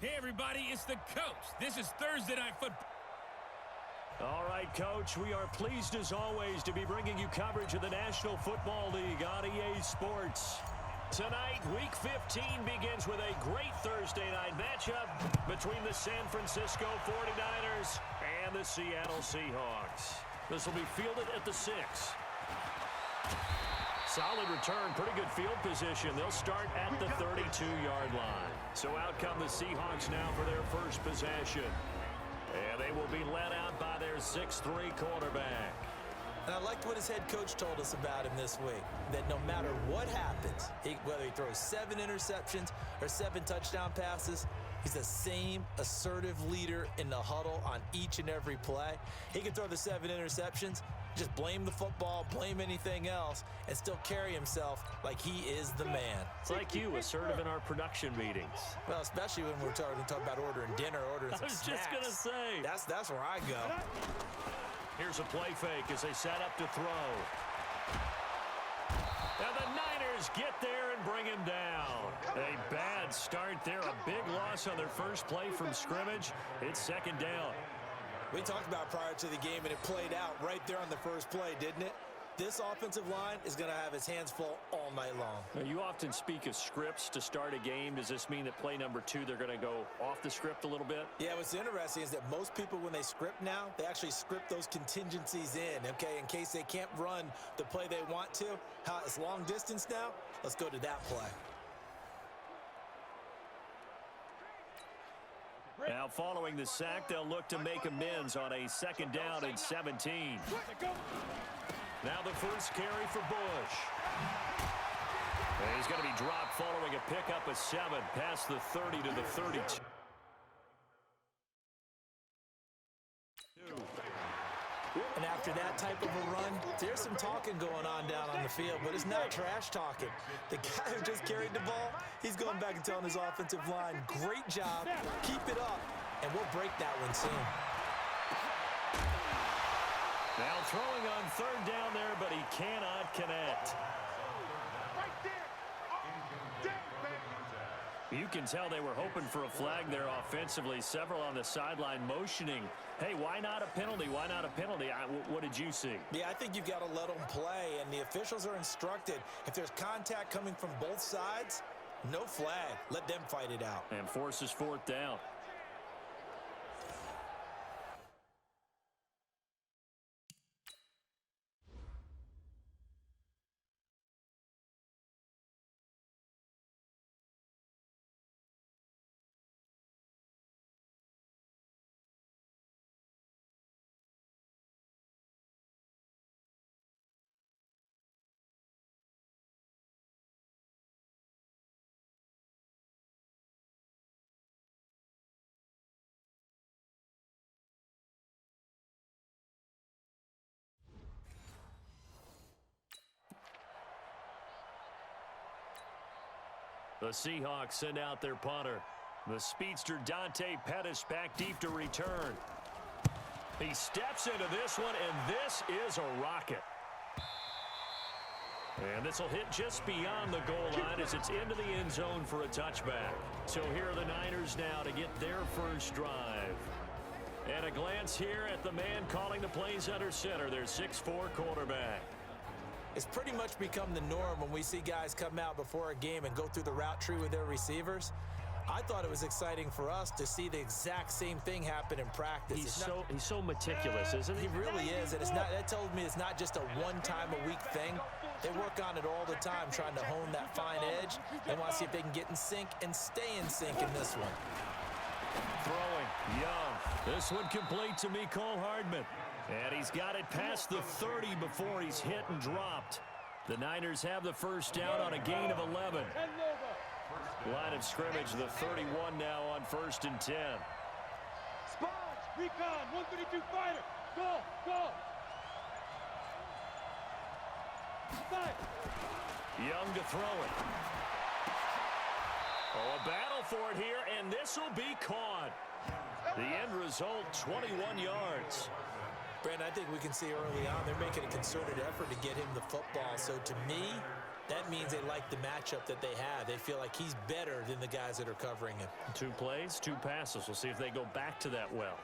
Hey, everybody, it's the coach. This is Thursday Night Football. All right, Coach, we are pleased as always to be bringing you coverage of the National Football League on EA Sports. Tonight, Week 15 begins with a great Thursday night matchup between the San Francisco 49ers and the Seattle Seahawks. This will be fielded at the 6. Solid return, pretty good field position. They'll start at the 32-yard line. So out come the Seahawks now for their first possession. And they will be led out by their 6'3" quarterback. And I liked what his head coach told us about him this week, that no matter what happens, whether he throws 7 interceptions or 7 touchdown passes, he's the same assertive leader in the huddle on each and every play. He can throw the 7 interceptions, just blame the football, blame anything else, and still carry himself like he is the man. It's like you, assertive in our production meetings. Well, especially when we're talking about ordering dinner, ordering some snacks. I was just going to say. That's where I go. Here's a play fake as they set up to throw. And the Niners get there and bring him down. A bad start there, a big loss on their first play from scrimmage. It's second down. We talked about prior to the game, and it played out right there on the first play, didn't it? This offensive line is going to have its hands full all night long. Now, you often speak of scripts to start a game. Does this mean that play number 2, they're going to go off the script a little bit? Yeah, what's interesting is that most people, when they script now, they actually script those contingencies in, okay, in case they can't run the play they want to. It's long distance now. Let's go to that play. Now, following the sack, they'll look to make amends on a second down and 17. Now the first carry for Bush. And he's going to be dropped following a pickup of 7 past the 30 to the 32. And after that type of a run, there's some talking going on down on the field, but it's not trash talking. The guy who just carried the ball, he's going back and telling his offensive line, great job, keep it up, and we'll break that one soon. Now throwing on third down there, but he cannot connect. You can tell they were hoping for a flag there offensively. Several on the sideline motioning. Hey, why not a penalty? Why not a penalty? What did you see? Yeah, I think you've got to let them play, and the officials are instructed. If there's contact coming from both sides, no flag. Let them fight it out. And forces fourth down. The Seahawks send out their punter. The speedster Dante Pettis back deep to return. He steps into this one, and this is a rocket. And this will hit just beyond the goal line as it's into the end zone for a touchback. So here are the Niners now to get their first drive. And a glance here at the man calling the plays under center, their 6'4" quarterback. It's pretty much become the norm when we see guys come out before a game and go through the route tree with their receivers. I thought it was exciting for us to see the exact same thing happen in practice. He's so meticulous, isn't he? He really is, and that tells me it's not just a one-time-a-week thing. They work on it all the time, trying to hone that fine edge. They want to see if they can get in sync and stay in sync in this one. Throwing, Young. This one complete to Mecole Hardman. And he's got it past the 30 before he's hit and dropped. The Niners have the first down on a gain of 11. Line of scrimmage, the 31 now on 1st and 10. Sponge, recon, 132 fighter. Go. Side. Young to throw it. Oh, a battle for it here, and this will be caught. The end result, 21 yards. Brandon, I think we can see early on they're making a concerted effort to get him the football. So to me, That means they like the matchup that they have. They feel like he's better than the guys that are covering him. 2 plays, 2 passes. We'll see if they go back to that well.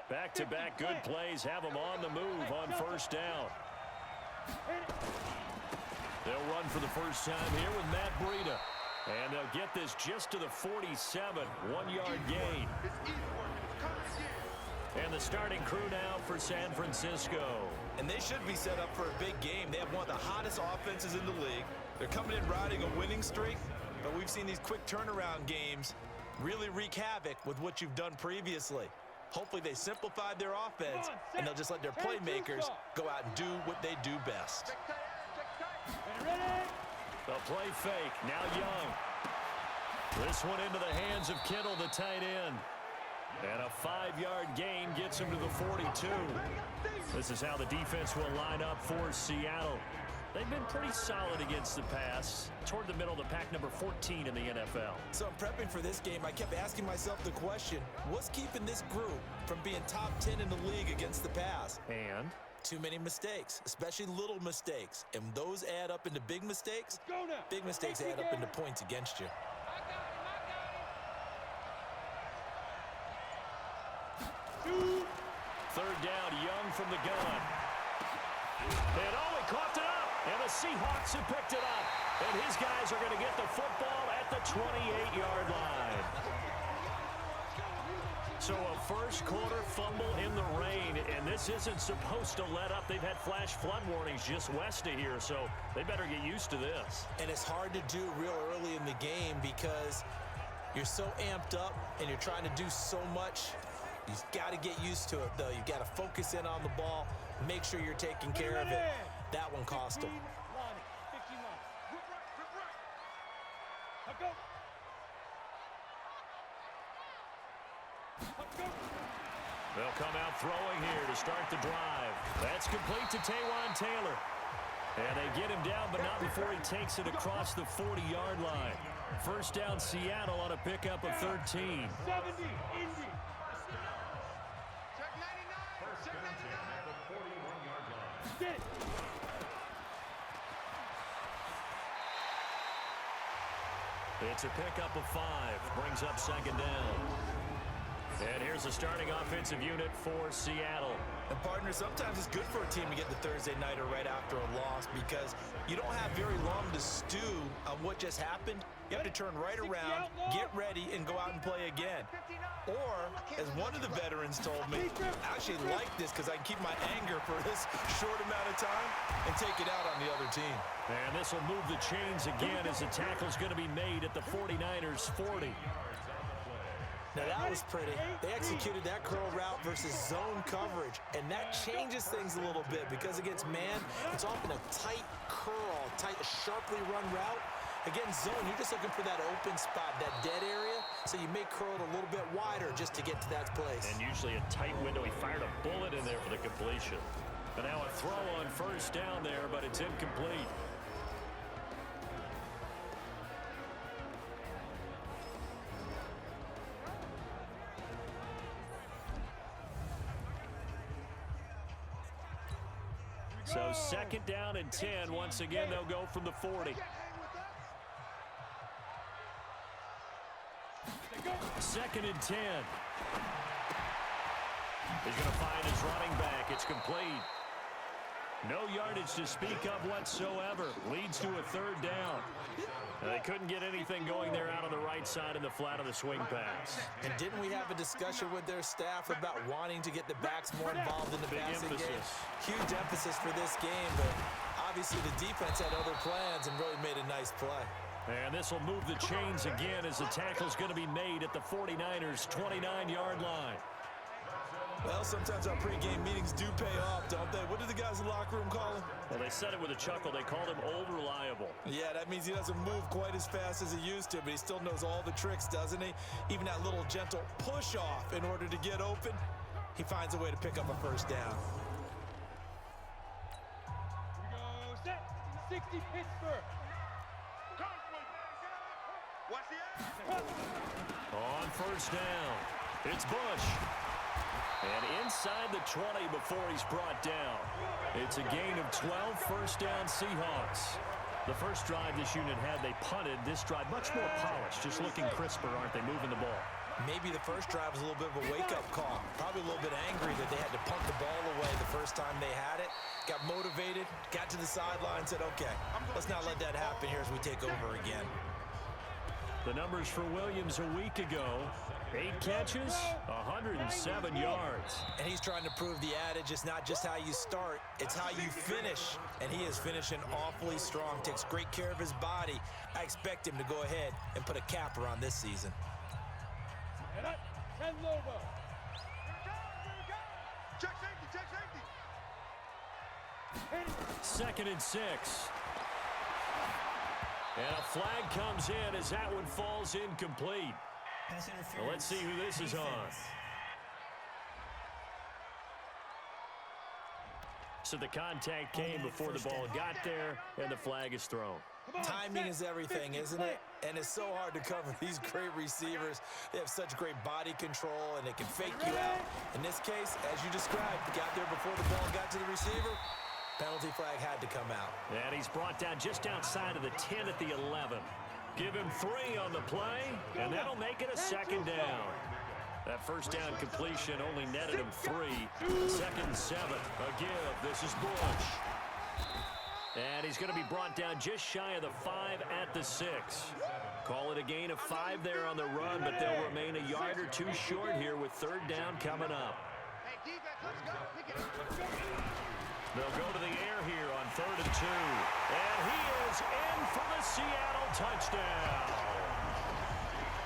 Back-to-back good plays have them on the move on first down. They'll run for the first time here with Matt Breida. And they'll get this just to the 47, 1-yard gain. And the starting crew now for San Francisco. And they should be set up for a big game. They have one of the hottest offenses in the league. They're coming in riding a winning streak, but we've seen these quick turnaround games really wreak havoc with what you've done previously. Hopefully they simplified their offense, and they'll just let their playmakers go out and do what they do best. The play fake, now Young. This one into the hands of Kittle, the tight end. And a 5-yard gain gets him to the 42. This is how the defense will line up for Seattle. They've been pretty solid against the pass, toward the middle of the pack, number 14 in the NFL. So I'm prepping for this game. I kept asking myself the question, what's keeping this group from being top 10 in the league against the pass? And? Too many mistakes, especially little mistakes. And those add up into big mistakes. Big mistakes add up into points against you. Third down, Young from the gun. And he coughed it up. And the Seahawks have picked it up. And his guys are going to get the football at the 28-yard line. So a first-quarter fumble in the rain, and this isn't supposed to let up. They've had flash flood warnings just west of here, so they better get used to this. And it's hard to do real early in the game because you're so amped up and you're trying to do so much. You've got to get used to it, though. You've got to focus in on the ball, make sure you're taking care of it. That one cost them. They'll come out throwing here to start the drive. That's complete to Taywan Taylor. And they get him down, but not before he takes it across the 40-yard line. First down, Seattle on a pickup of 13. 70, Indy. It's a pickup of 5. Brings up second down. And here's the starting offensive unit for Seattle. And partner, sometimes it's good for a team to get the Thursday nighter right after a loss because you don't have very long to stew on what just happened. You have to turn right around, get ready, and go out and play again. Or, as one of the veterans told me, I actually like this because I can keep my anger for this short amount of time and take it out on the other team. And this will move the chains again as the tackle's going to be made at the 49ers 40. Now that was pretty. They executed that curl route versus zone coverage, and that changes things a little bit because against man, it's often a tight curl, sharply run route. Against zone, you're just looking for that open spot, that dead area, so you may curl it a little bit wider just to get to that place. And usually a tight window. He fired a bullet in there for the completion. But now a throw on first down there, but it's incomplete. So second down and 10. Once again, they'll go from the 40. Second and 10. He's going to find his running back. It's complete. No yardage to speak of whatsoever. Leads to a third down. They couldn't get anything going there out on the right side in the flat of the swing pass. And didn't we have a discussion with their staff about wanting to get the backs more involved in the passing game? Huge emphasis for this game, but obviously the defense had other plans and really made a nice play. And this will move the chains again as the tackle's going to be made at the 49ers' 29-yard line. Well, sometimes our pregame meetings do pay off, don't they? What did the guys in the locker room call him? Well, they said it with a chuckle. They called him Old Reliable. Yeah, that means he doesn't move quite as fast as he used to, but he still knows all the tricks, doesn't he? Even that little gentle push-off in order to get open, he finds a way to pick up a first down. Here we go, set, 60 Pittsburgh. On first down, it's Bush. And inside the 20 before he's brought down. It's a gain of 12, first down Seahawks. The first drive this unit had, they punted. This drive, much more polished, just looking crisper, aren't they, moving the ball? Maybe the first drive was a little bit of a wake-up call. Probably a little bit angry that they had to punt the ball away the first time they had it. Got motivated, got to the sideline, said, okay, let's not let that happen here as we take over again. The numbers for Williams a week ago, 8 catches, 107 yards. And he's trying to prove the adage, it's not just how you start, it's how you finish. And he is finishing awfully strong, takes great care of his body. I expect him to go ahead and put a capper on this season. 10 Lobo. Check safety. 2nd and 6. And a flag comes in as that one falls incomplete. Well, let's see who this is on. So the contact came before the ball got there, and the flag is thrown. Timing is everything, isn't it? And it's so hard to cover these great receivers. They have such great body control, and they can fake you out. In this case, as you described, got there before the ball got to the receiver. Penalty flag had to come out. And he's brought down just outside of the 10 at the 11. Give him 3 on the play, and that'll make it a 2nd down. That first down completion only netted him 3. 2nd and 7. A give. This is Bush. And he's going to be brought down just shy of the 5 at the 6. Call it a gain of 5 there on the run, but they'll remain a yard or 2 short here with 3rd down coming up. They'll go to the air here on 3rd and 2. And he is in for the Seattle touchdown.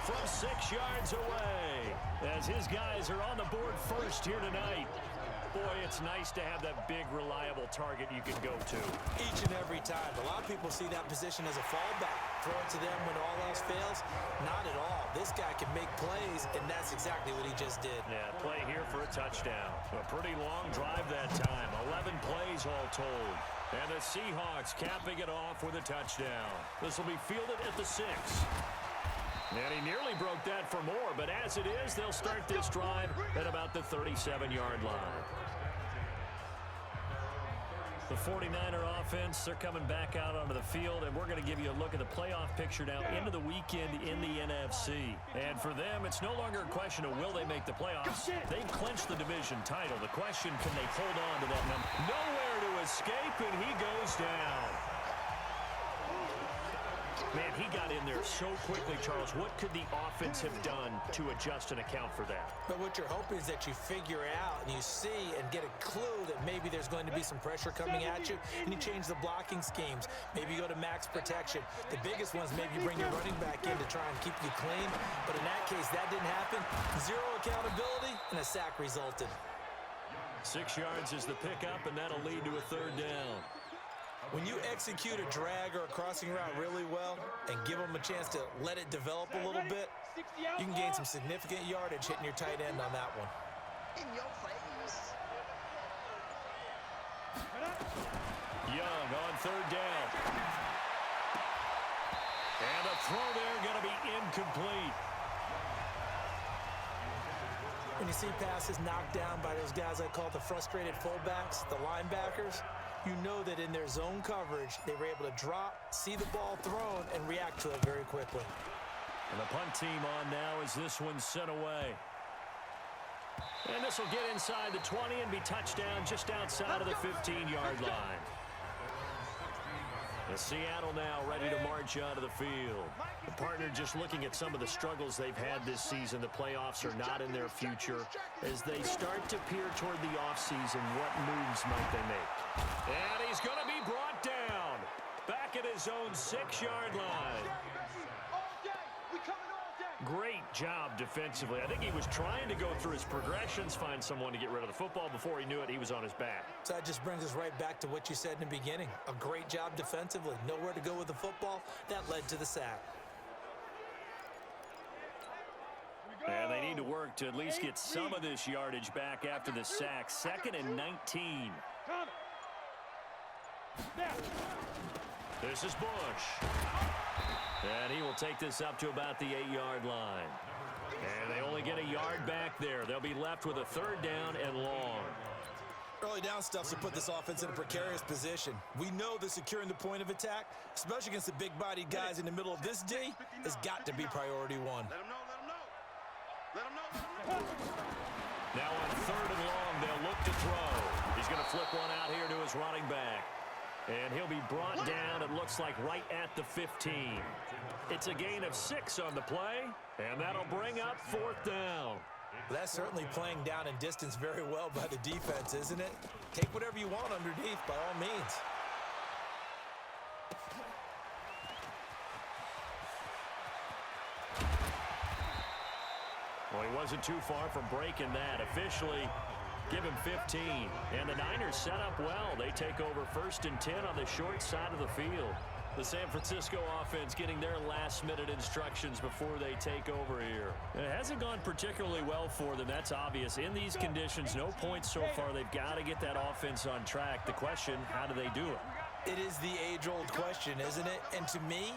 From 6 yards away, as his guys are on the board first here tonight. Boy, it's nice to have that big, reliable target you can go to. Each and every time. A lot of people see that position as a fallback. Throw it to them when all else fails. Not at all. This guy can make plays, and that's exactly what he just did. Yeah, play here for a touchdown. A pretty long drive that time. 11 plays all told. And the Seahawks capping it off with a touchdown. This will be fielded at the 6. And he nearly broke that for more, but as it is, they'll start this drive at about the 37-yard line. The 49er offense, they're coming back out onto the field, and we're going to give you a look at the playoff picture now into the weekend in the NFC. And for them, it's no longer a question of will they make the playoffs. They've clinched the division title. The question, can they hold on to that number? Nowhere to escape, and he goes down. Man, he got in there so quickly, Charles. What could the offense have done to adjust and account for that? But what you're hoping is that you figure out and you see and get a clue that maybe there's going to be some pressure coming at you, and you change the blocking schemes. Maybe you go to max protection. The biggest ones, maybe you bring your running back in to try and keep you clean. But in that case, that didn't happen. 0 accountability, and a sack resulted. 6 yards is the pickup, and that'll lead to a 3rd down. When you execute a drag or a crossing route really well and give them a chance to let it develop a little bit, you can gain some significant yardage hitting your tight end on that one. In your face. Young on 3rd down. And a throw there going to be incomplete. When you see passes knocked down by those guys I call the frustrated fullbacks, the linebackers, you know that in their zone coverage, they were able to drop, see the ball thrown, and react to it very quickly. And the punt team on now as this one's sent away. And this will get inside the 20 and be touchdown just outside of the 15-yard line. The Seattle now ready to march out of the field. The partner just looking at some of the struggles they've had this season. The playoffs are not in their future. As they start to peer toward the offseason, what moves might they make? And he's going to be brought down. Back at his own 6-yard line. Great job defensively. I think he was trying to go through his progressions, find someone to get rid of the football. Before he knew it, he was on his back. So that just brings us right back to what you said in the beginning. A great job defensively. Nowhere to go with the football. That led to the sack. And they need to work to at least get some of this yardage back after the sack. 2nd and 19. This is Bush. And he will take this up to about the 8-yard line. And they only get a yard back there. They'll be left with a 3rd down and long. Early down stuff to put this offense in a precarious position. We know that securing the point of attack, especially against the big-bodied guys in the middle of this D, has got to be priority one. Let him know. Now on 3rd and long, they'll look to throw. He's going to flip one out here to his running back. And he'll be brought down, it looks like, right at the 15. It's a gain of 6 on the play, and that'll bring up 4th down. Well, that's certainly playing down in distance very well by the defense, isn't it? Take whatever you want underneath, by all means. Well, he wasn't too far from breaking that. Officially, give him 15. And the Niners set up well. They take over 1st and 10 on the short side of the field. The San Francisco offense getting their last-minute instructions before they take over here. It hasn't gone particularly well for them. That's obvious. In these conditions, no points so far. They've got to get that offense on track. The question, how do they do it? It is the age-old question, isn't it? And to me,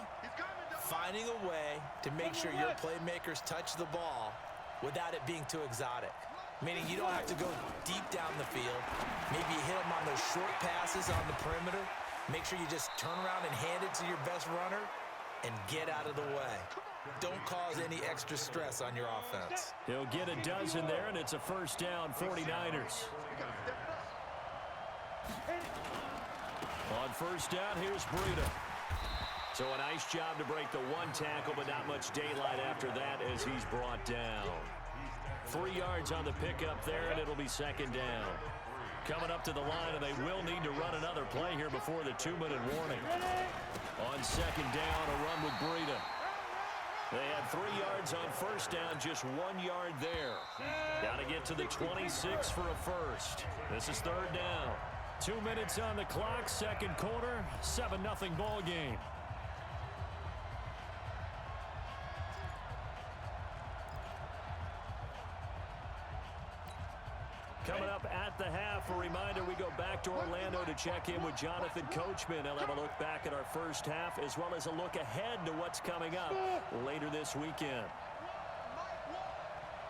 finding a way to make sure your playmakers touch the ball without it being too exotic. Meaning you don't have to go deep down the field. Maybe you hit them on those short passes on the perimeter. Make sure you just turn around and hand it to your best runner and get out of the way. Don't cause any extra stress on your offense. He'll get a dozen there, and it's a 1st down, 49ers. On 1st down, here's Breida. So a nice job to break the 1 tackle, but not much daylight after that as he's brought down. 3 yards on the pickup there, and it'll be 2nd down. Coming up to the line, and they will need to run another play here before the 2-minute warning. On 2nd down, a run with Breida. They had 3 yards on 1st down, just 1 yard there. Got to get to the 26 for a 1st. This is 3rd down. 2 minutes on the clock, 2nd quarter, 7-0 ball game. Coming up at the half, a reminder, we go back to Orlando to check in with Jonathan Coachman. He'll have a look back at our 1st half as well as a look ahead to what's coming up later this weekend.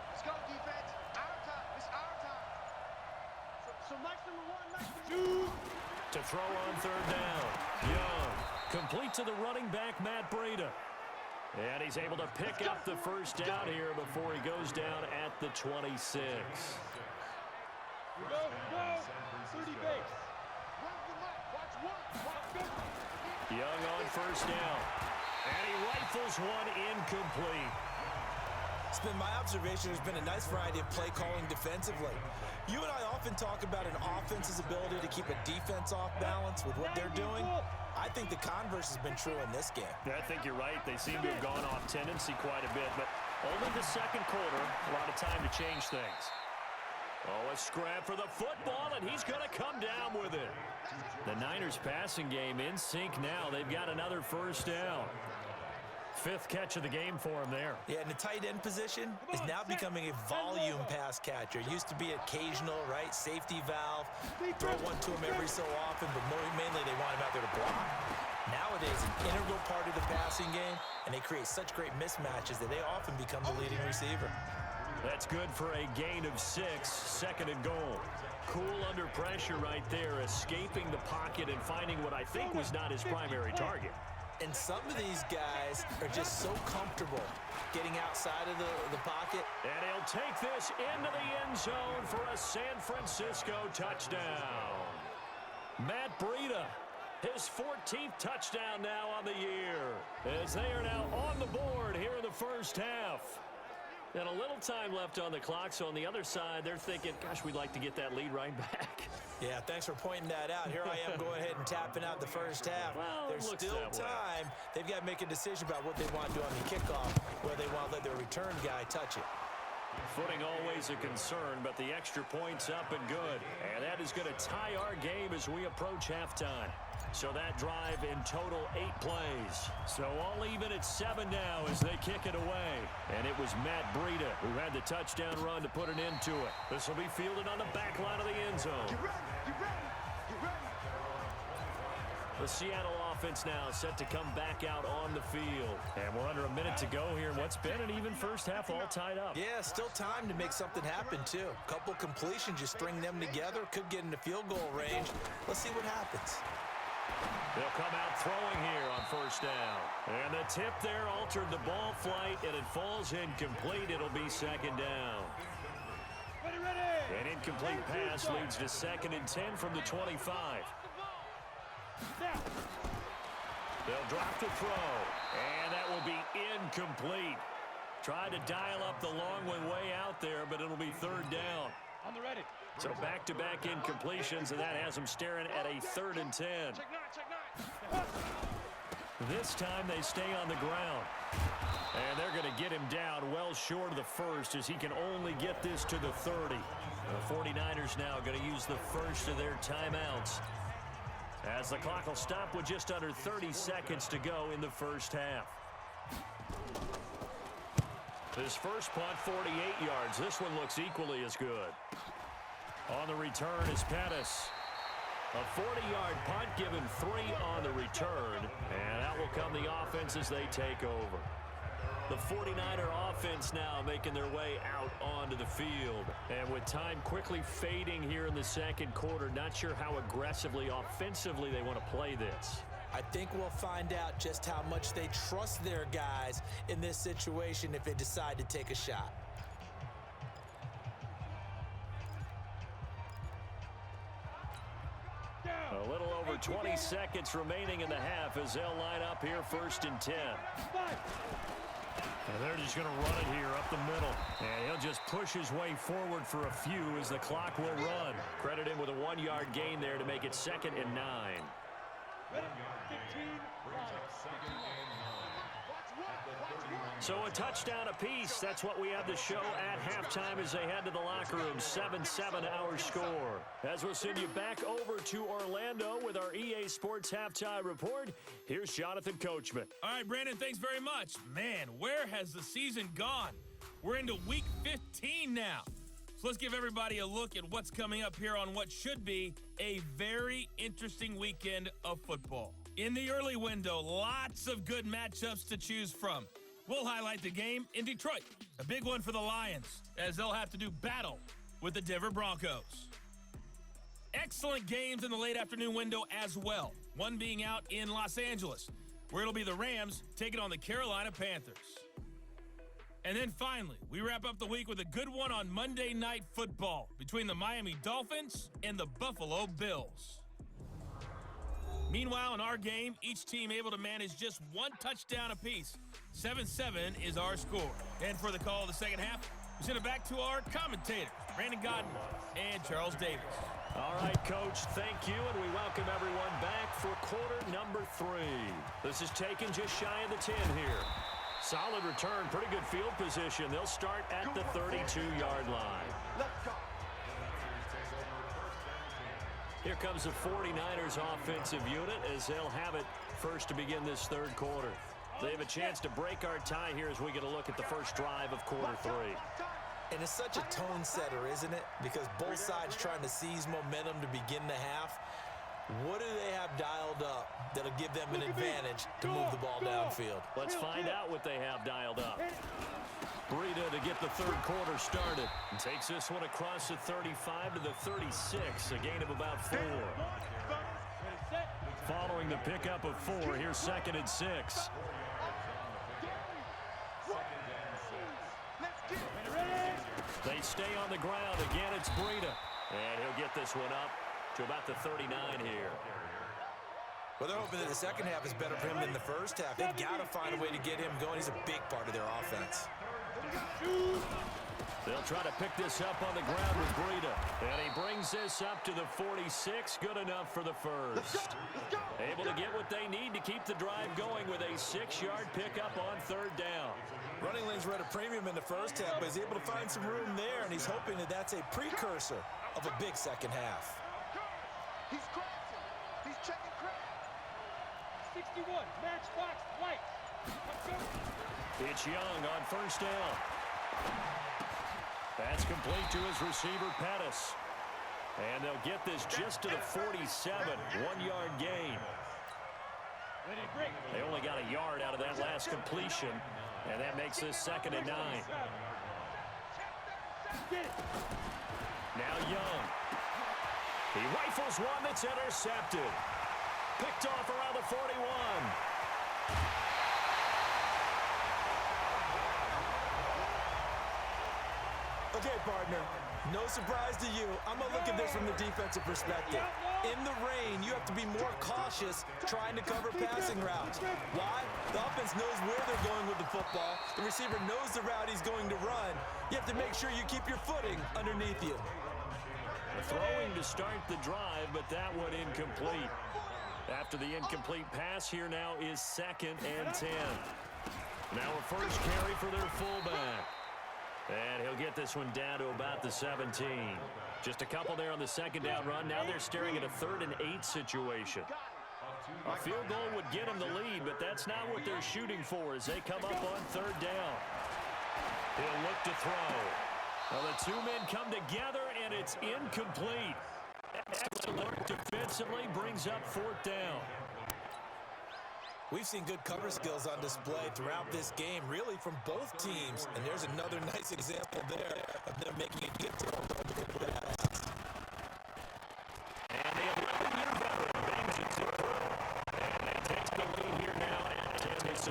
Let's go, defense. Our time. It's our time. So Mike's number 1, Mike's 2. To throw on 3rd down. Young. Complete to the running back, Matt Breida. And he's able to pick up the 1st down here before he goes down at the 26. Go, 30 base. Young on 1st down. And he rifles one incomplete. It's been my observation there's been a nice variety of play calling defensively. You and I often talk about an offense's ability to keep a defense off balance with what they're doing. I think the converse has been true in this game. I think you're right. They seem to have gone off tendency quite a bit, but only the 2nd quarter, a lot of time to change things. Oh, a scrap for the football, and he's going to come down with it. The Niners passing game in sync now. They've got another 1st down. 5th catch of the game for him there. Yeah, and the tight end position is now becoming a volume pass catcher. It used to be occasional, right? Safety valve. Throw one to him every so often, but mainly they want him out there to block. Nowadays, an integral part of the passing game, and they create such great mismatches that they often become the leading receiver. That's good for a gain of 6, 2nd and goal. Cool under pressure right there, escaping the pocket and finding what I think was not his primary target. And some of these guys are just so comfortable getting outside of the pocket. And he'll take this into the end zone for a San Francisco touchdown. Matt Breida, his 14th touchdown now on the year, as they are now on the board here in the 1st half. And a little time left on the clock, so on the other side, they're thinking, gosh, we'd like to get that lead right back. Yeah, thanks for pointing that out. Here I am going ahead and tapping out the 1st half. Well, there's still time. They've got to make a decision about what they want to do on the kickoff, whether they want to let their return guy touch it. Footing always a concern, but the extra point's up and good. And that is going to tie our game as we approach halftime. So that drive in total 8 plays. So all even at 7 now as they kick it away. And it was Matt Breida who had the touchdown run to put an end to it. This will be fielded on the back line of the end zone. Get ready. Get ready. Get ready. The Seattle offense now set to come back out on the field. And we're under a minute to go here in what's been an even first half, all tied up. Yeah, still time to make something happen, too. Couple completions, you string them together, could get into field goal range. Let's see what happens. They'll come out throwing here on first down. And the tip there altered the ball flight, and it falls incomplete. It'll be second down. An incomplete pass leads to 2nd and 10 from the 25. They'll drop to throw, and that will be incomplete. Tried to dial up the long one way out there, but it'll be 3rd down. On the ready. So back-to-back incompletions, and that has them staring at a 3rd and 10. Check nine. This time they stay on the ground. And they're going to get him down well short of the first as he can only get this to the 30. The 49ers now going to use the first of their timeouts, as the clock will stop with just under 30 seconds to go in the first half. This first punt, 48 yards. This one looks equally as good. On the return is Pettis. A 40-yard punt, given 3 on the return. And that will come the offense as they take over. The 49er offense now making their way out onto the field. And with time quickly fading here in the second quarter, not sure how aggressively, offensively they want to play this. I think we'll find out just how much they trust their guys in this situation if they decide to take a shot. A little over 20 seconds remaining in the half as they'll line up here 1st and 10. And they're just going to run it here up the middle. And he'll just push his way forward for a few as the clock will run. Credit him with a 1-yard gain there to make it 2nd and 9. So a touchdown apiece. That's what we have to show at halftime as they head to the locker room. 7-7 our score. As we'll send you back over to Orlando with our EA Sports Halftime Report, here's Jonathan Coachman. All right, Brandon, thanks very much. Man, where has the season gone? We're into week 15 now. So let's give everybody a look at what's coming up here on what should be a very interesting weekend of football. In the early window, lots of good matchups to choose from. We'll highlight the game in Detroit, a big one for the Lions, as they'll have to do battle with the Denver Broncos. Excellent games in the late afternoon window as well, one being out in Los Angeles, where it'll be the Rams taking on the Carolina Panthers. And then finally, we wrap up the week with a good one on Monday Night Football between the Miami Dolphins and the Buffalo Bills. Meanwhile, in our game, each team able to manage just 1 touchdown apiece. 7-7 is our score. And for the call of the second half, we send it back to our commentators, Brandon Godden and Charles Davis. All right, Coach, thank you, and we welcome everyone back for quarter number 3. This is taken just shy of the 10 here. Solid return, pretty good field position. They'll start at the 32-yard line. Let's go. Here comes the 49ers offensive unit as they'll have it first to begin this third quarter. They have a chance to break our tie here as we get a look at the first drive of quarter 3. And it's such a tone setter, isn't it? Because both sides trying to seize momentum to begin the half. What do they have dialed up that'll give them an advantage to move the ball downfield? Let's find out what they have dialed up. Breida to get the third quarter started. And takes this one across the 35 to the 36, a gain of about 4. Following the pickup of 4, here's 2nd and 6. They stay on the ground. Again, it's Breida. And he'll get this one up to about the 39 here. Well, they're hoping that the second half is better for him than the first half. They've got to find a way to get him going. He's a big part of their offense. They'll try to pick this up on the ground with Breida. And he brings this up to the 46. Good enough for the first. Able to get what they need to keep the drive going with a 6-yard pickup on third down. Running lanes were at a premium in the first half, but he's able to find some room there, and he's hoping that that's a precursor of a big second half. He's crossing. He's checking credit. 61, matchbox, white. Let's go. It's Young on first down. That's complete to his receiver, Pettis. And they'll get this just to the 47, 1-yard gain. Ready, break. They only got a yard out of that last completion, and that makes this 2nd and 9. Get it. Now Young. He rifles one that's intercepted. Picked off around the 41. Okay, partner, no surprise to you. I'm going to look at this from the defensive perspective. In the rain, you have to be more cautious trying to cover passing routes. Why? The offense knows where they're going with the football. The receiver knows the route he's going to run. You have to make sure you keep your footing underneath you. Throwing to start the drive, but that one incomplete. After the incomplete pass, here now is 2nd and 10. Now a first carry for their fullback. And he'll get this one down to about the 17. Just a couple there on the 2nd down run. Now they're staring at a 3rd and 8 situation. A field goal would get them the lead, but that's not what they're shooting for as they come up on 3rd down. He'll look to throw. Well, the two men come together, and it's incomplete. Excellent work defensively, brings up 4th down. We've seen good cover skills on display throughout this game, really from both teams. And there's another nice example there of them making a good throw. And the 11-year veteran bangs it through. And they take the lead here now at 10-7.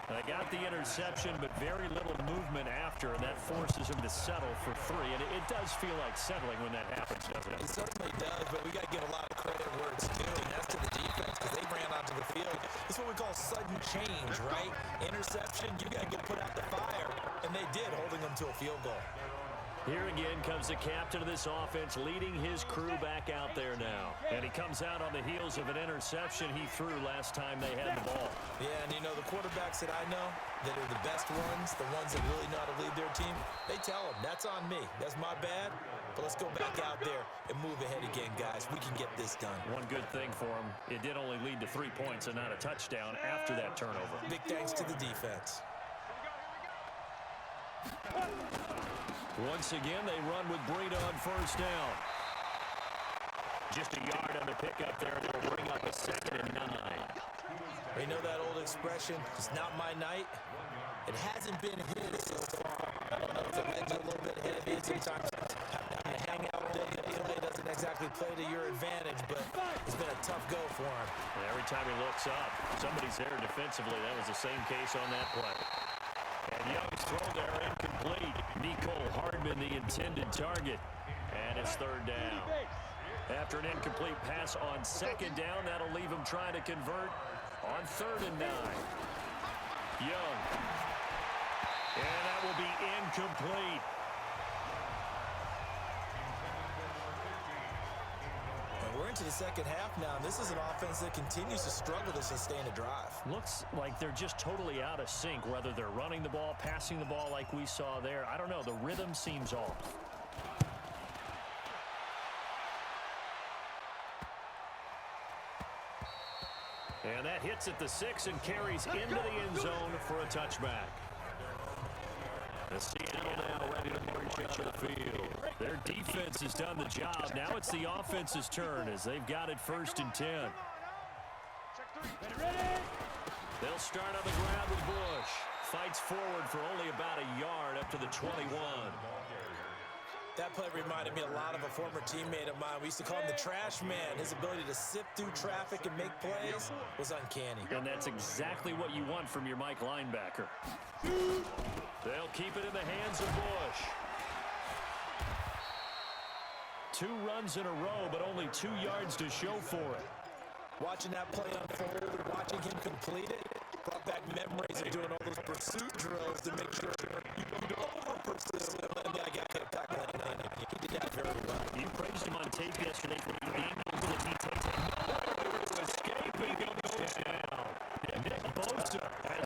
They got the interception, but very little movement after, and that forces them to settle for 3. And it does feel like settling when that happens, doesn't it? It certainly does, but we got to give a lot of credit where it's due, and that's to the defense because they ran onto the field. It's what we call sudden change, right? Interception, you got to get put out the fire, and they did, holding them to a field goal. Here again comes the captain of this offense, leading his crew back out there now. And he comes out on the heels of an interception he threw last time they had the ball. Yeah, and you know, the quarterbacks that I know that are the best ones, the ones that really know how to lead their team, they tell them, that's on me. That's my bad. But let's go back out there and move ahead again, guys. We can get this done. One good thing for him, it did only lead to 3 points and not a touchdown after that turnover. Big thanks to the defense. Once again, they run with Breida on 1st down. Just a yard on the pickup there. They'll bring up a 2nd and 9. You know that old expression, it's not my night? It hasn't been his so far. I don't know if the legs are a little bit heavy. Sometimes having to hang out there, it doesn't exactly play to your advantage, but it's been a tough go for him. And every time he looks up, somebody's there defensively. That was the same case on that play. And Young's throw there incomplete. Nicole Hardman, the intended target. And it's 3rd down. After an incomplete pass on 2nd down, that'll leave him trying to convert on 3rd and 9. Young. And that will be incomplete. We're into the 2nd half now, and this is an offense that continues to struggle to sustain a drive. Looks like they're just totally out of sync, whether they're running the ball, passing the ball like we saw there. I don't know. The rhythm seems off. And that hits at the 6 and carries into the end zone for a touchback. The Seattle now ready to march out of the field. Their defense has done the job. Now it's the offense's turn as they've got it 1st and 10. They'll start on the ground with Bush. Fights forward for only about a yard up to the 21. That play reminded me a lot of a former teammate of mine. We used to call him the trash man. His ability to sift through traffic and make plays was uncanny. And that's exactly what you want from your Mike linebacker. They'll keep it in the hands of Bush. 2 runs in a row, but only 2 yards to show for it. Watching that play unfold, watching him complete it, brought back memories of doing all those pursuit drills to make sure you don't over-pursue him. And I got that back line. He did that very well. You praised him on tape yesterday for being able to detail escaping him down. Nick Bosa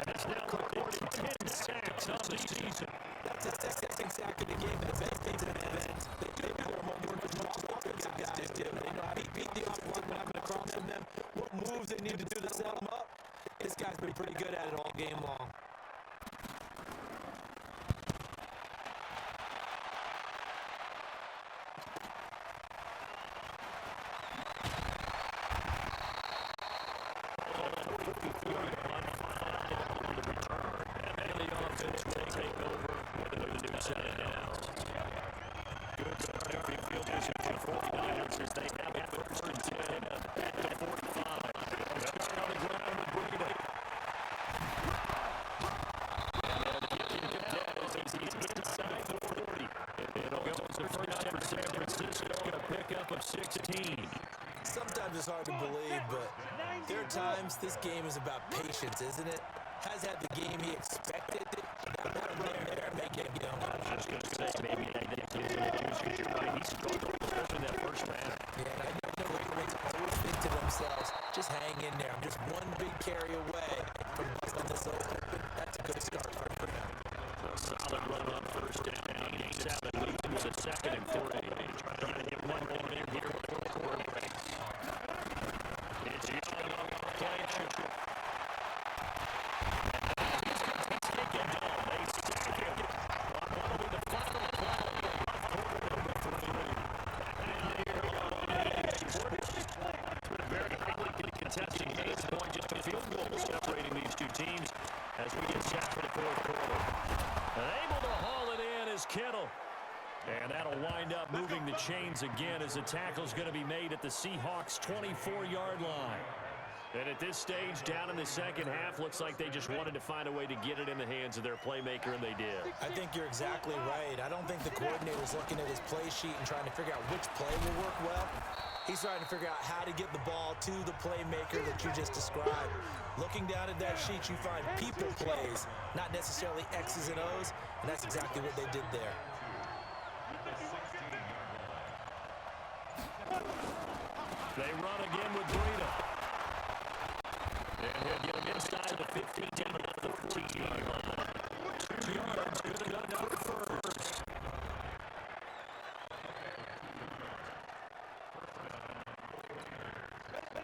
has now recorded 10 sacks on the season. That's his 6th sack of the game, and the best thing to the event. They do have more work as much as offensive guys do. They know how to beat the offensive when having across from them, what moves they need to do to set them up. This guy's been pretty good at it all game long. offense will take over with a new set of downs. Good start every field position for 49ers as they have it first and 10 at the 45. They'll start on the ground with Breida. And they'll kick it to Dez as he's inside the 40. It'll go to first for San Francisco and a pickup of 16. Sometimes it's hard to believe, but there are times this game is about patience, isn't it? Has had the game he expected. Now there, make it go. I was just going to say, maybe they didn't get because you're right. He struggled, especially in that first round. Yeah, I know Ravens always think to themselves, just hang in there. I'm just one big carry away from busting this open. That's a good start for them. A solid run on first down. 7 leads into the second and 3. Trying to get one more in here before the quarter breaks. It's Young on the play action. He's taken down. They sack him. What will be the final play of quarter number 3? And here on the edge. It's been a very highly contested game. Point just a field goal separating these two teams as we get set for the fourth quarter. And able to haul it in is Kittle. And that'll wind up moving the chains again as the tackle's going to be made at the Seahawks' 24-yard line. And at this stage, down in the second half, looks like they just wanted to find a way to get it in the hands of their playmaker, and they did. I think you're exactly right. I don't think the coordinator's looking at his play sheet and trying to figure out which play will work well. He's trying to figure out how to get the ball to the playmaker that you just described. Looking down at that sheet, you find people plays, not necessarily X's and O's, and that's exactly what they did there. They run again with Breida. And he'll get him inside the 15 to the 14-yard line. 2 yards, good enough for first.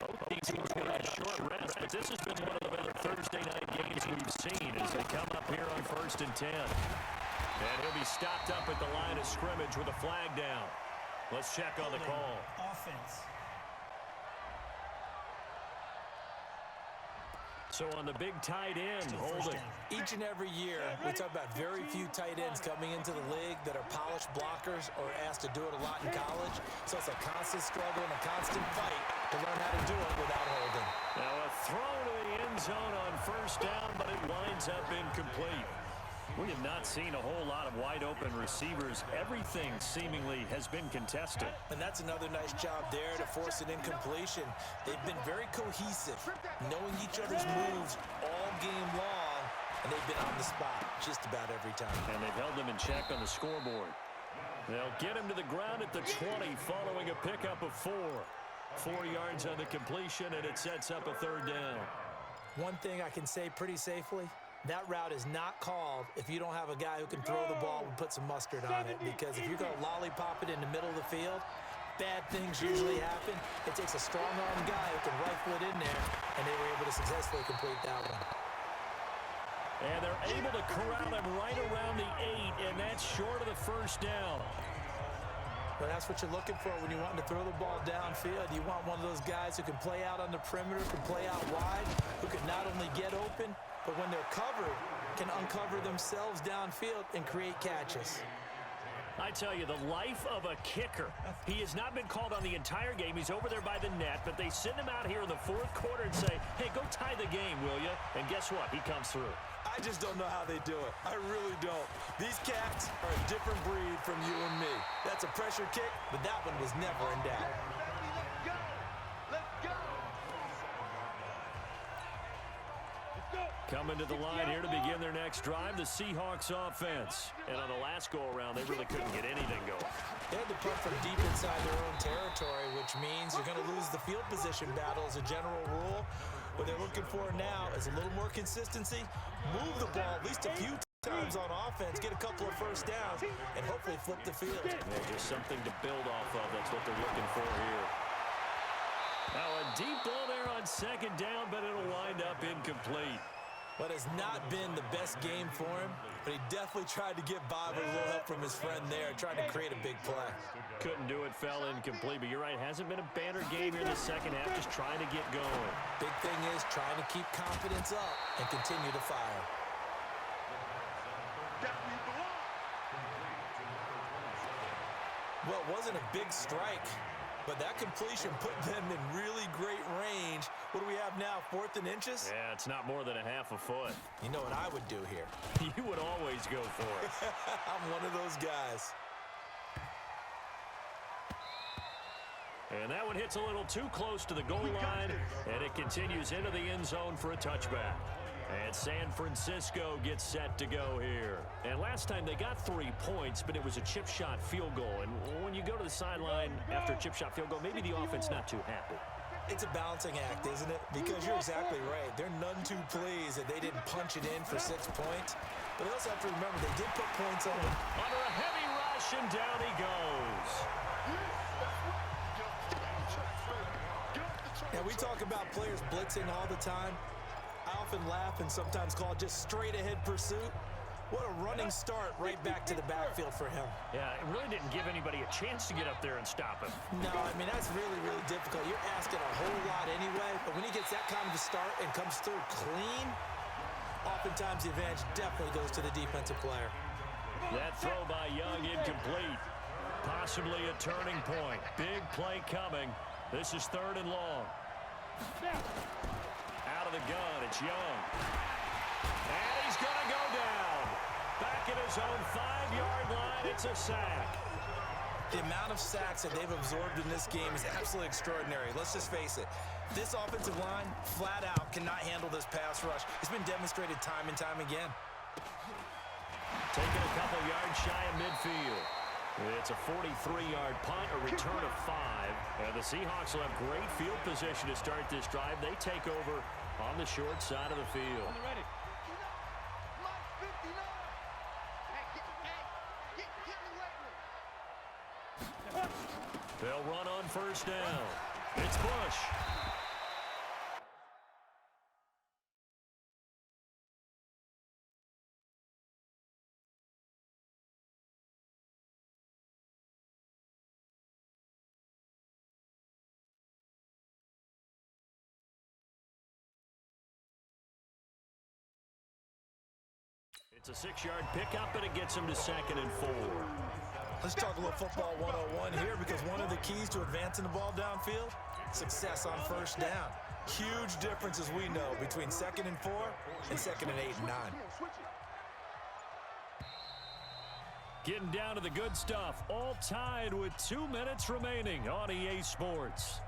Both these teams will have short rest, but this has been one of the better Thursday night games we've seen as they come up here on first and 10. And he'll be stopped up at the line of scrimmage with a flag down. Let's check on the call. Offense. So on the big tight end, holding. Each and every year, we talk about very few tight ends coming into the league that are polished blockers or asked to do it a lot in college. So it's a constant struggle and a constant fight to learn how to do it without holding. Now a throw to the end zone on first down, but it winds up incomplete. We have not seen a whole lot of wide-open receivers. Everything seemingly has been contested. And that's another nice job there to force an incompletion. They've been very cohesive, knowing each other's moves all game long, and they've been on the spot just about every time. And they've held them in check on the scoreboard. They'll get him to the ground at the 20 following a pickup of 4. 4 yards on the completion, and it sets up a third down. One thing I can say pretty safely, that route is not called if you don't have a guy who can throw the ball and put some mustard on it. Because if you're going to lollipop it in the middle of the field, bad things usually happen. It takes a strong-arm guy who can rifle it in there, and they were able to successfully complete that one. And they're able to corral him right around the 8, and that's short of the first down. But that's what you're looking for when you want to throw the ball downfield. You want one of those guys who can play out on the perimeter, can play out wide, who can not only get open, but when they're covered, can uncover themselves downfield and create catches. I tell you, the life of a kicker. He has not been called on the entire game. He's over there by the net, but they send him out here in the fourth quarter and say, hey, go tie the game, will you? And guess what? He comes through. I just don't know how they do it. I really don't. These cats are a different breed from you and me. That's a pressure kick, but that one was never in doubt. Let's go! Let's go! Coming to the line here to begin their next drive, the Seahawks offense. And on the last go-around, they really couldn't get anything going. They had to punt from deep inside their own territory, which means you're going to lose the field position battle as a general rule. What they're looking for now is a little more consistency, move the ball at least a few times on offense, get a couple of first downs, and hopefully flip the field. Yeah, just something to build off of. That's what they're looking for here. Now a deep ball there on second down, but it'll wind up incomplete. What has not been the best game for him, but he definitely tried to get by with a little help from his friend there, trying to create a big play. Couldn't do it, fell incomplete, but you're right, hasn't been a banner game here in the second half, just trying to get going. Big thing is trying to keep confidence up and continue to fire. Well, it wasn't a big strike, but that completion put them in really great range. What do we have now, 4th and inches? Yeah, it's not more than a half a foot. You know what I would do here? You would always go for it. I'm one of those guys. And that one hits a little too close to the goal line, and it continues into the end zone for a touchback. And San Francisco gets set to go here. And last time they got 3 points, but it was a chip shot field goal. And when you go to the sideline after a chip shot field goal, maybe the offense not too happy. It's a balancing act, isn't it? Because you're exactly right. They're none too pleased that they didn't punch it in for 6 points. But they also have to remember they did put points on them. Under a heavy rush, and down he goes. Now, we talk about players blitzing all the time. I often laugh and sometimes call it just straight-ahead pursuit. What a running start right back to the backfield for him. Yeah, it really didn't give anybody a chance to get up there and stop him. No, I mean, that's really, really difficult. You're asking a whole lot anyway, but when he gets that kind of a start and comes through clean, oftentimes the advantage definitely goes to the defensive player. That throw by Young incomplete. Possibly a turning point. Big play coming. This is 3rd and long. Out of the gun, it's Young. And he's going to go down. Back at his own 5-yard line, it's a sack. The amount of sacks that they've absorbed in this game is absolutely extraordinary. Let's just face it. This offensive line, flat out, cannot handle this pass rush. It's been demonstrated time and time again. Taking a couple yards shy of midfield. It's a 43-yard punt, a return of 5. And the Seahawks will have great field position to start this drive. They take over on the short side of the field. They'll run on 1st down. It's Bush. It's a 6-yard pickup, and it gets him to 2nd and 4. Let's talk a little football 101 here, because one of the keys to advancing the ball downfield, success on 1st down. Huge difference, as we know, between 2nd and 4 and 2nd and 8 and 9. Getting down to the good stuff, all tied with 2 minutes remaining on EA Sports.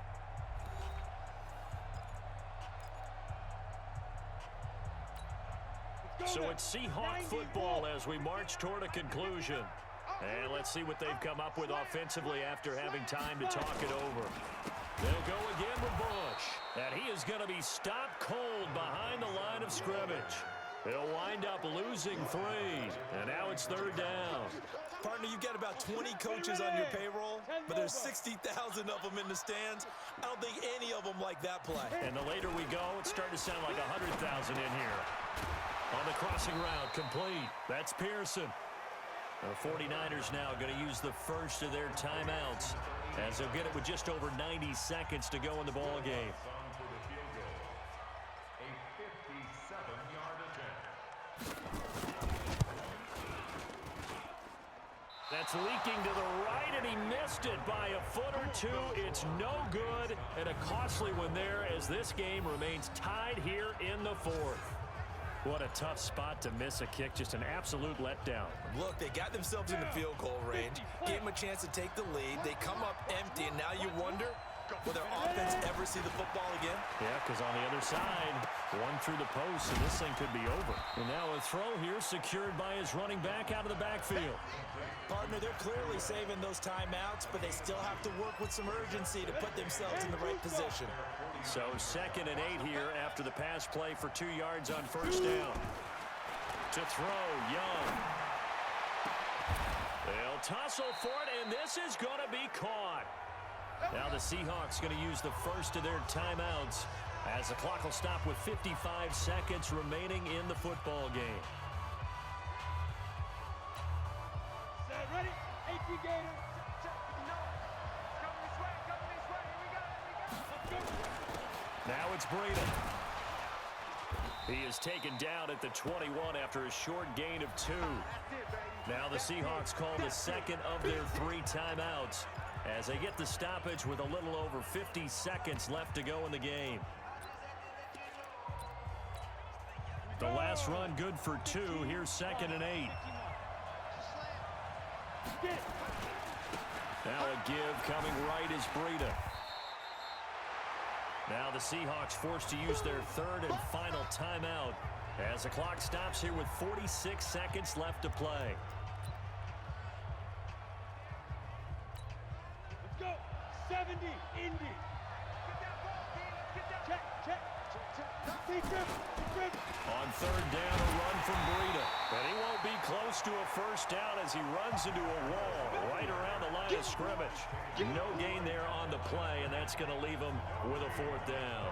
So it's Seahawk football as we march toward a conclusion. And let's see what they've come up with offensively after having time to talk it over. They'll go again with Bush. And he is going to be stopped cold behind the line of scrimmage. They'll wind up losing 3. And now it's 3rd down. Partner, you've got about 20 coaches on your payroll, but there's 60,000 of them in the stands. I don't think any of them like that play. And the later we go, it's starting to sound like 100,000 in here. On the crossing route, complete. That's Pearson. The 49ers now going to use the first of their timeouts as they'll get it with just over 90 seconds to go in the ball game. That's leaking to the right, and he missed it by a foot or 2. It's no good, and a costly one there as this game remains tied here in the 4th. What a tough spot to miss a kick. Just an absolute letdown. Look, they got themselves in the field goal range, gave them a chance to take the lead. They come up empty, and now you wonder, will their offense ever see the football again? Yeah, because on the other side, one through the post, and this thing could be over. And now a throw here secured by his running back out of the backfield. Partner, they're clearly saving those timeouts, but they still have to work with some urgency to put themselves in the right position. So 2nd and 8 here after the pass play for 2 yards on 1st down. To throw, Young. They'll tussle for it, and this is going to be caught. Now the Seahawks going to use the first of their timeouts as the clock will stop with 55 seconds remaining in the football game. Set, ready? AP Gator. Coming this way, here we go. Now it's Breida. He is taken down at the 21 after a short gain of 2. Now the Seahawks call the second of their 3 timeouts as they get the stoppage with a little over 50 seconds left to go in the game. The last run good for 2. Here's 2nd and 8. Now a give coming right is Breida. Now the Seahawks forced to use their 3rd and final timeout as the clock stops here with 46 seconds left to play. Let's go. 70, Indy. Check, check. On 3rd down, a run from Breida. But he won't be close to a first down as he runs into a wall right around the line of scrimmage. No gain there on the play, and that's going to leave him with a 4th down.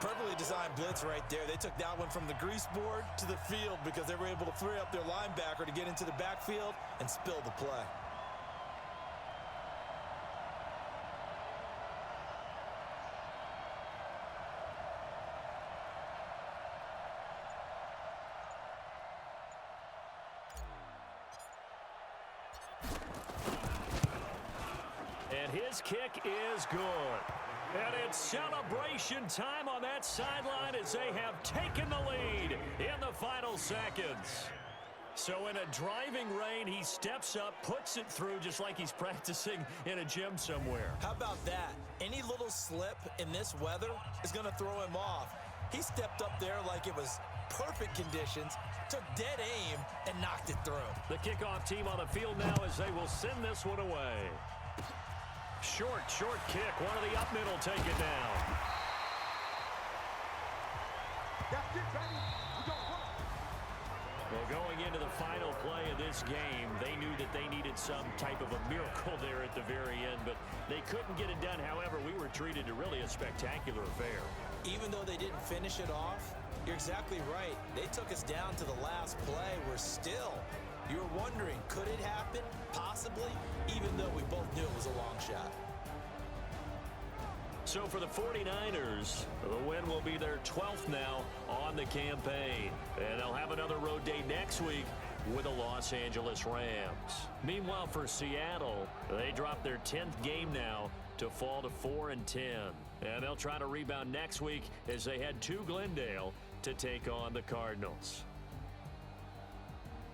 Perfectly designed blitz right there. They took that one from the grease board to the field because they were able to free up their linebacker to get into the backfield and spill the play. And his kick is good. And it's celebration time on that sideline as they have taken the lead in the final seconds. So in a driving rain, he steps up, puts it through just like he's practicing in a gym somewhere. How about that? Any little slip in this weather is going to throw him off. He stepped up there like it was perfect conditions, took dead aim, and knocked it through. The kickoff team on the field now as they will send this one away. Short kick. One of the up middle take it down. That's it, baby. We got one. Well, going into the final play of this game, they knew that they needed some type of a miracle there at the very end, but they couldn't get it done. However, we were treated to really a spectacular affair. Even though they didn't finish it off, you're exactly right. They took us down to the last play. You were wondering, could it happen? Possibly, even though we both knew it was a long shot. So for the 49ers, the win will be their 12th now on the campaign. And they'll have another road day next week with the Los Angeles Rams. Meanwhile, for Seattle, they dropped their 10th game now to fall to 4-10. And they'll try to rebound next week as they head to Glendale to take on the Cardinals.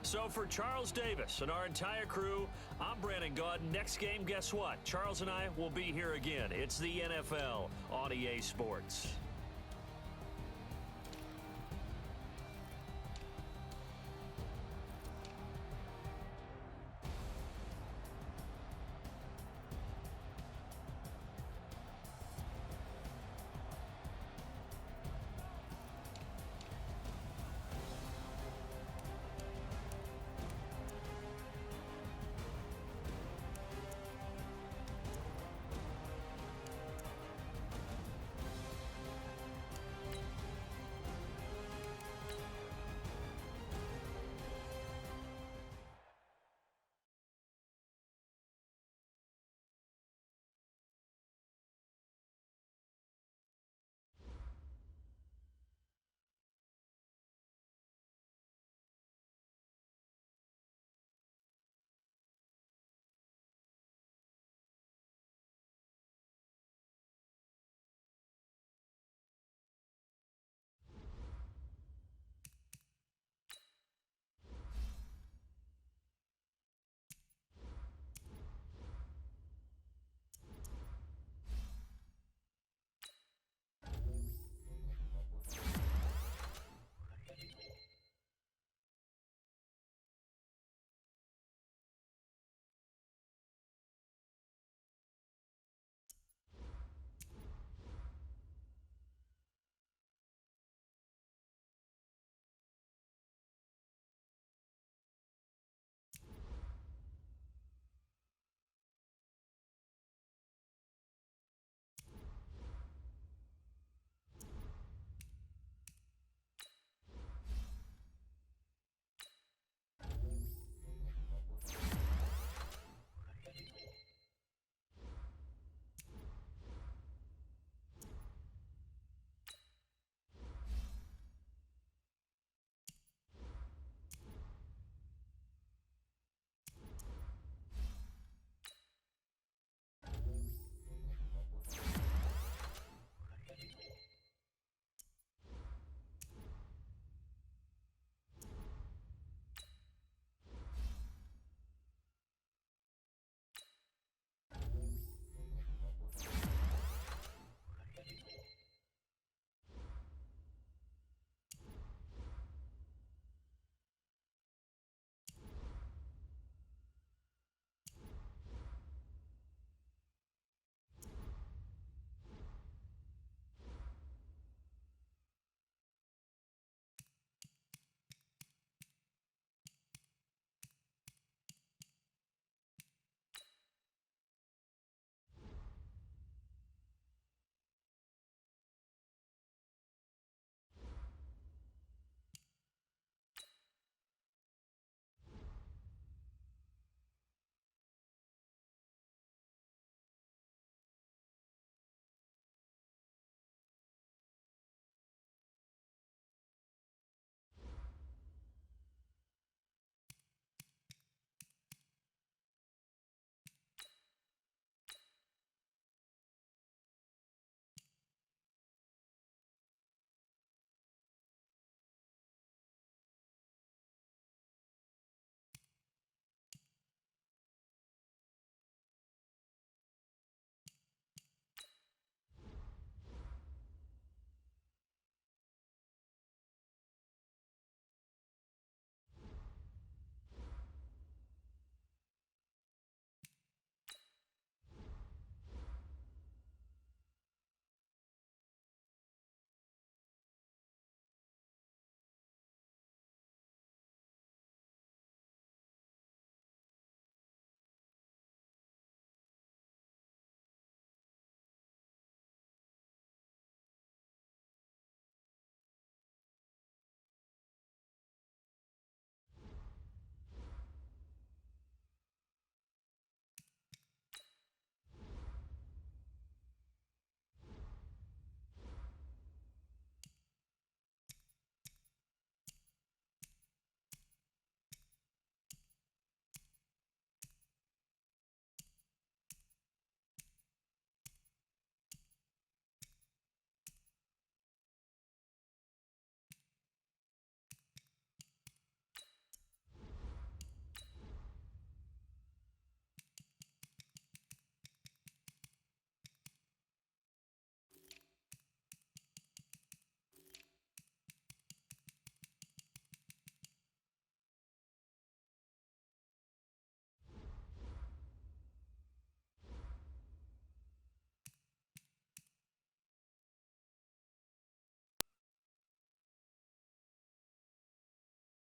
So for Charles Davis and our entire crew, I'm Brandon Gaudin. Next game, guess what? Charles and I will be here again. It's the NFL on EA Sports.